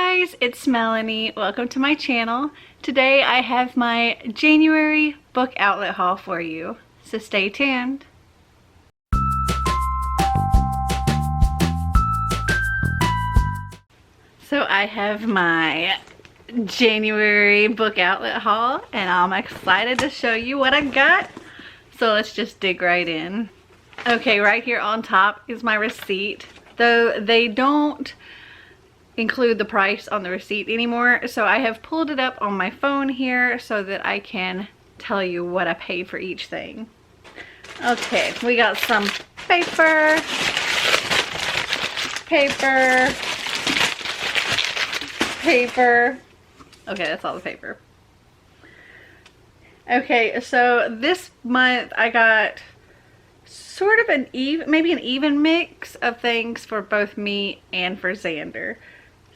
guys, it's Melanie. Welcome to my channel. Today I have my January book outlet haul for you, so stay tuned. So I have my January book outlet haul and I'm excited to show you what I got. So let's just dig right in. Okay, right here on top is my receipt. Though they don't include the price on the receipt anymore, so I have pulled it up on my phone here so that I can tell you what I paid for each thing. Okay, we got some paper. Okay, that's all the paper. Okay, so this month I got sort of maybe an even mix of things for both me and for Xander.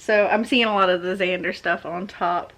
So I'm seeing a lot of the Xander stuff on top.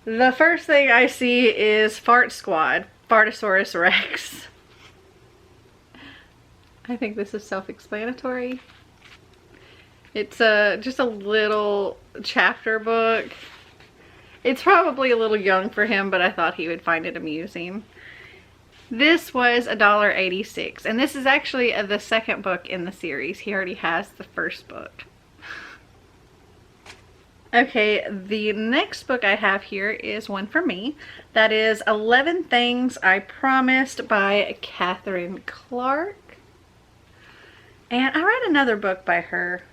The first thing I see is Fart Squad, Fartosaurus Rex. I think this is self-explanatory. It's just a little chapter book. It's probably a little young for him, but I thought he would find it amusing. This was $1.86, and this is actually the second book in the series. He already has the first book. Okay, the next book I have here is one for me. That is 11 Things I Promised by Catherine Clark. And I read another book by her.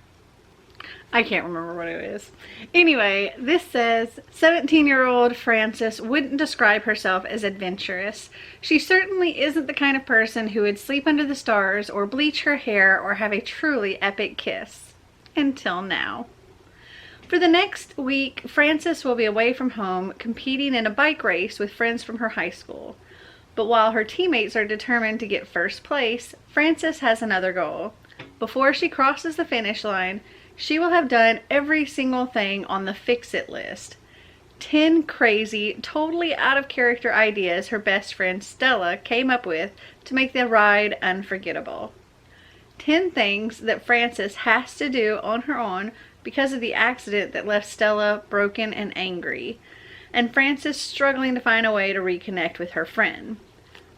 I can't remember what it is. Anyway, this says, 17-year-old Frances wouldn't describe herself as adventurous. She certainly isn't the kind of person who would sleep under the stars or bleach her hair or have a truly epic kiss. Until now. For the next week, Frances will be away from home, competing in a bike race with friends from her high school. But while her teammates are determined to get first place, Frances has another goal. Before she crosses the finish line, she will have done every single thing on the fix-it list. 10 crazy, totally out-of-character ideas her best friend Stella came up with to make the ride unforgettable. 10 things that Frances has to do on her own because of the accident that left Stella broken and angry, and Frances struggling to find a way to reconnect with her friend.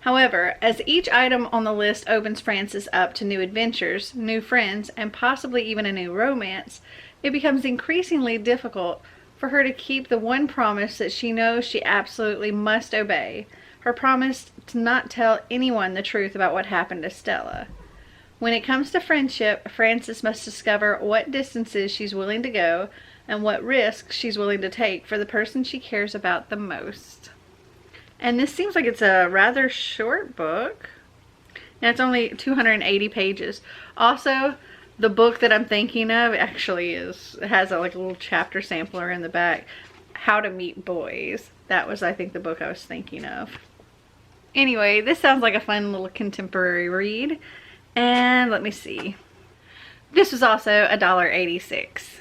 However, as each item on the list opens Frances up to new adventures, new friends, and possibly even a new romance, it becomes increasingly difficult for her to keep the one promise that she knows she absolutely must obey, her promise to not tell anyone the truth about what happened to Stella. When it comes to friendship, Frances must discover what distances she's willing to go and what risks she's willing to take for the person she cares about the most. And this seems like it's a rather short book. And it's only 280 pages. Also, the book that I'm thinking of actually has a little chapter sampler in the back. How to Meet Boys. That was, I think, the book I was thinking of. Anyway, this sounds like a fun little contemporary read. And let me see. This was also $1.86.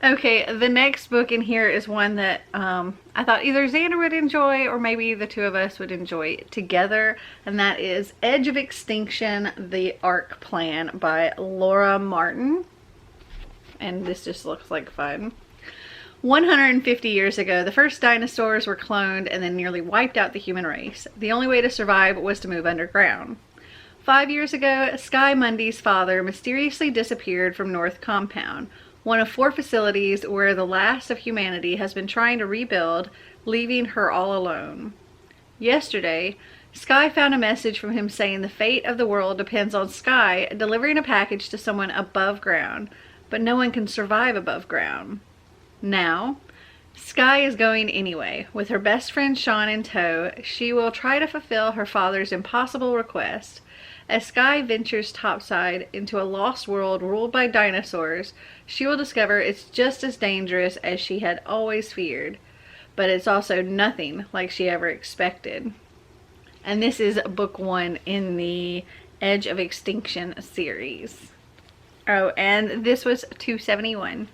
Okay, the next book in here is one that I thought either Xander would enjoy or maybe the two of us would enjoy together. And that is Edge of Extinction, The Arc Plan by Laura Martin. And this just looks like fun. 150 years ago, the first dinosaurs were cloned and then nearly wiped out the human race. The only way to survive was to move underground. 5 years ago, Sky Mundy's father mysteriously disappeared from North Compound, one of 4 facilities where the last of humanity has been trying to rebuild, leaving her all alone. Yesterday, Sky found a message from him saying the fate of the world depends on Sky delivering a package to someone above ground, but no one can survive above ground. Now, Sky is going anyway. With her best friend Sean in tow, she will try to fulfill her father's impossible request. As Sky ventures topside into a lost world ruled by dinosaurs, she will discover it's just as dangerous as she had always feared. But it's also nothing like she ever expected. And this is book 1 in the Edge of Extinction series. Oh, and this was $2.71.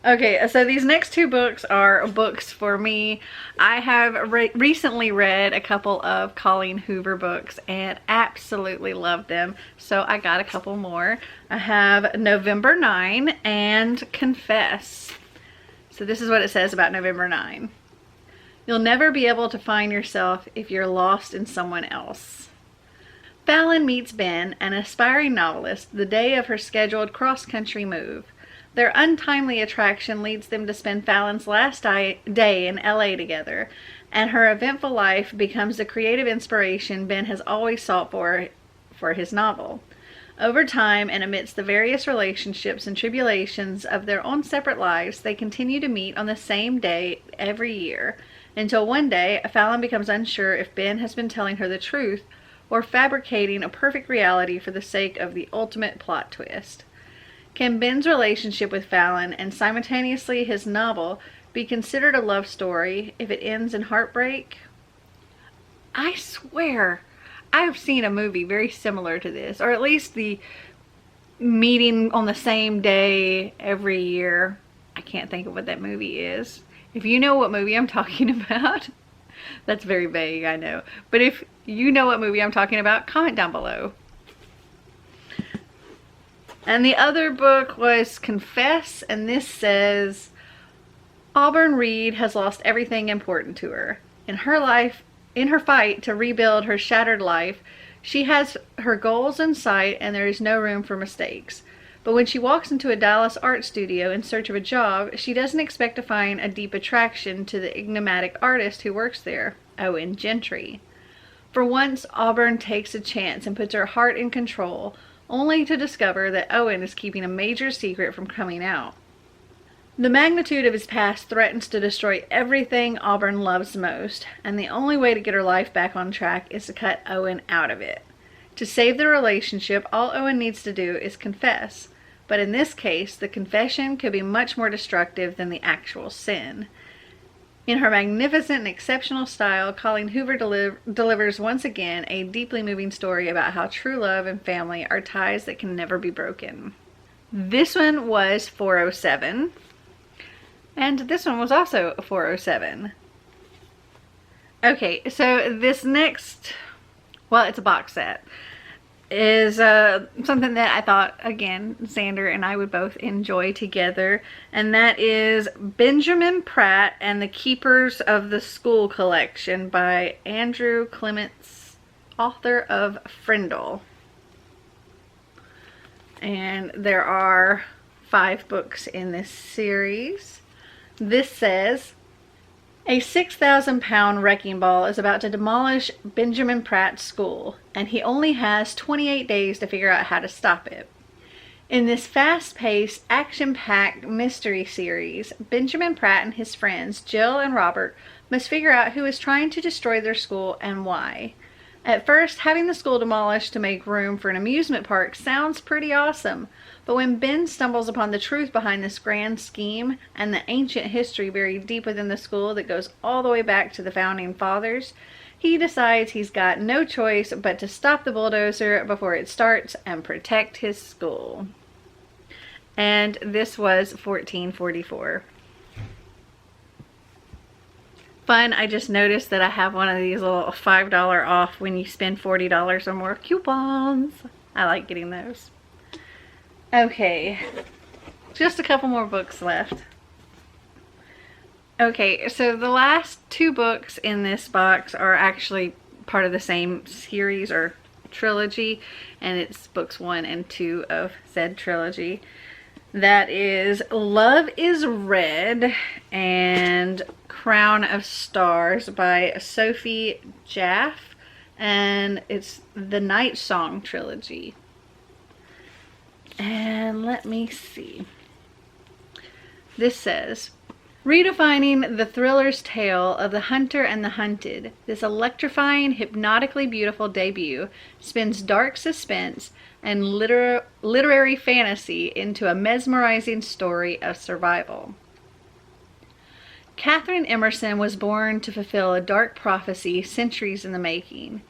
Okay, so these next two books are books for me. I have recently read a couple of Colleen Hoover books and absolutely loved them, so I got a couple more. I have November 9 and Confess. So this is what it says about November 9. You'll never be able to find yourself if you're lost in someone else. Fallon meets Ben, an aspiring novelist, the day of her scheduled cross-country move. Their untimely attraction leads them to spend Fallon's last day in LA together, and her eventful life becomes the creative inspiration Ben has always sought for his novel. Over time, and amidst the various relationships and tribulations of their own separate lives, they continue to meet on the same day every year, until one day Fallon becomes unsure if Ben has been telling her the truth or fabricating a perfect reality for the sake of the ultimate plot twist. Can Ben's relationship with Fallon and simultaneously his novel be considered a love story if it ends in heartbreak? I swear I've seen a movie very similar to this, or at least the meeting on the same day every year. I can't think of what that movie is. If you know what movie I'm talking about, that's very vague, I know. But if you know what movie I'm talking about, comment down below. And the other book was Confess, and this says, Auburn Reed has lost everything important to her. In her fight to rebuild her shattered life, she has her goals in sight and there is no room for mistakes. But when she walks into a Dallas art studio in search of a job, she doesn't expect to find a deep attraction to the enigmatic artist who works there, Owen Gentry. For once, Auburn takes a chance and puts her heart in control, only to discover that Owen is keeping a major secret from coming out. The magnitude of his past threatens to destroy everything Auburn loves most, and the only way to get her life back on track is to cut Owen out of it. To save the relationship, all Owen needs to do is confess, but in this case, the confession could be much more destructive than the actual sin. In her magnificent and exceptional style, Colleen Hoover delivers once again a deeply moving story about how true love and family are ties that can never be broken. This one was 407, and this one was also 407. Okay, so this next, well, it's a box set, is something that I thought, again, Xander and I would both enjoy together, and that is Benjamin Pratt and the Keepers of the School collection by Andrew Clements, author of Frindle. And there are 5 books in this series. This says, a 6,000-pound wrecking ball is about to demolish Benjamin Pratt's school, and he only has 28 days to figure out how to stop it. In this fast-paced, action-packed mystery series, Benjamin Pratt and his friends, Jill and Robert, must figure out who is trying to destroy their school and why. At first, having the school demolished to make room for an amusement park sounds pretty awesome, but when Ben stumbles upon the truth behind this grand scheme and the ancient history buried deep within the school that goes all the way back to the founding fathers, he decides he's got no choice but to stop the bulldozer before it starts and protect his school. And this was $14.44. Fun, I just noticed that I have one of these little $5 off when you spend $40 or more coupons. I like getting those. Okay, just a couple more books left. Okay, so the last 2 books in this box are actually part of the same series or trilogy, and it's books 1 and 2 of said trilogy. That is Love is Red and Crown of Stars by Sophie Jaffe, and it's the Night Song trilogy. And let me see. This says, redefining the thriller's tale of the hunter and the hunted, this electrifying, hypnotically beautiful debut spins dark suspense and literary fantasy into a mesmerizing story of survival. Catherine Emerson was born to fulfill a dark prophecy centuries in the making,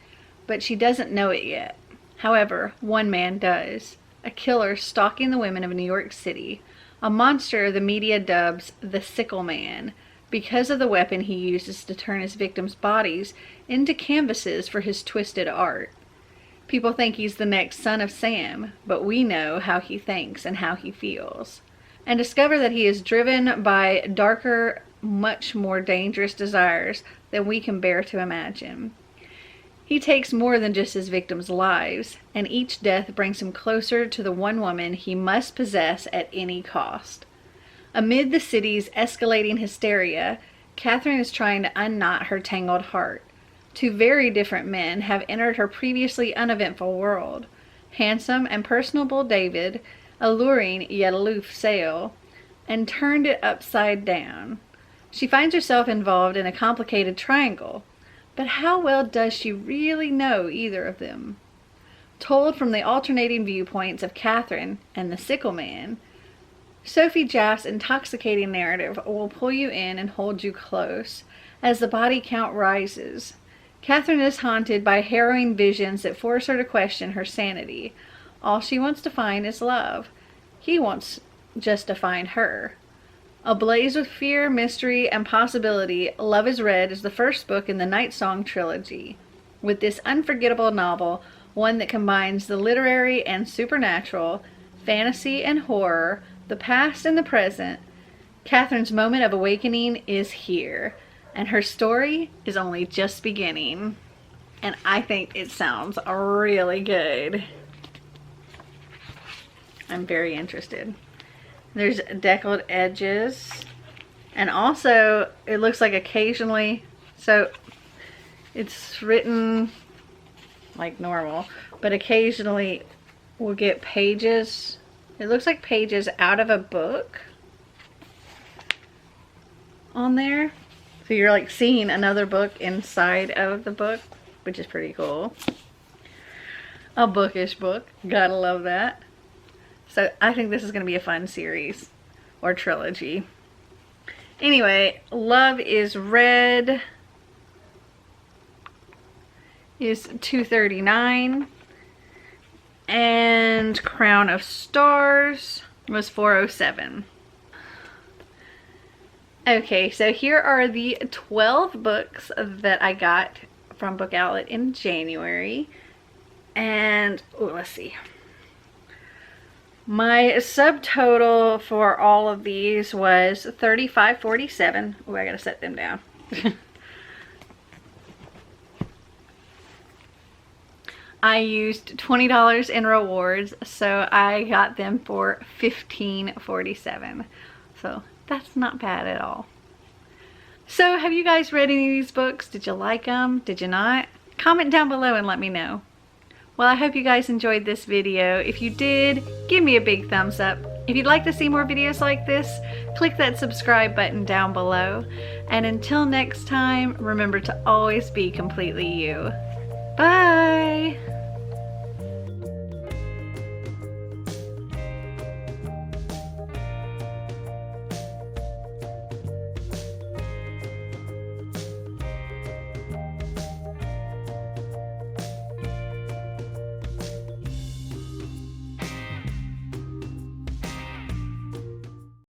but she doesn't know it yet. However, one man does. A killer stalking the women of New York City, a monster the media dubs the Sickle Man because of the weapon he uses to turn his victims' bodies into canvases for his twisted art. People think he's the next son of Sam, but we know how he thinks and how he feels, and discover that he is driven by darker, much more dangerous desires than we can bear to imagine. He takes more than just his victims' lives, and each death brings him closer to the one woman he must possess at any cost. Amid the city's escalating hysteria, Catherine is trying to unknot her tangled heart. Two very different men have entered her previously uneventful world. Handsome and personable David, alluring yet aloof Sale, and turned it upside down. She finds herself involved in a complicated triangle. But how well does she really know either of them? Told from the alternating viewpoints of Catherine and the Sickle Man, Sophie Jaff's intoxicating narrative will pull you in and hold you close as the body count rises. Catherine is haunted by harrowing visions that force her to question her sanity. All she wants to find is love. He wants just to find her. Ablaze with fear, mystery, and possibility, Love is Red is the first book in the Night Song trilogy. With this unforgettable novel, one that combines the literary and supernatural, fantasy and horror, the past and the present, Catherine's moment of awakening is here, and her story is only just beginning. And I think it sounds really good. I'm very interested. There's deckled edges, and also it looks like occasionally, so it's written like normal, but occasionally we'll get pages. It looks like pages out of a book on there. So you're like seeing another book inside of the book, which is pretty cool. A bookish book, gotta love that. So I think this is going to be a fun series or trilogy. Anyway, Love is Red is $2.39, and Crown of Stars was $4.07. Okay, so here are the 12 books that I got from Book Outlet in January. And let's see. My subtotal for all of these was $35.47. Oh, I gotta set them down. I used $20 in rewards, so I got them for $15.47. So that's not bad at all. So have you guys read any of these books? Did you like them? Did you not? Comment down below and let me know. Well, I hope you guys enjoyed this video. If you did, give me a big thumbs up. If you'd like to see more videos like this, click that subscribe button down below. And until next time, remember to always be completely you. Bye!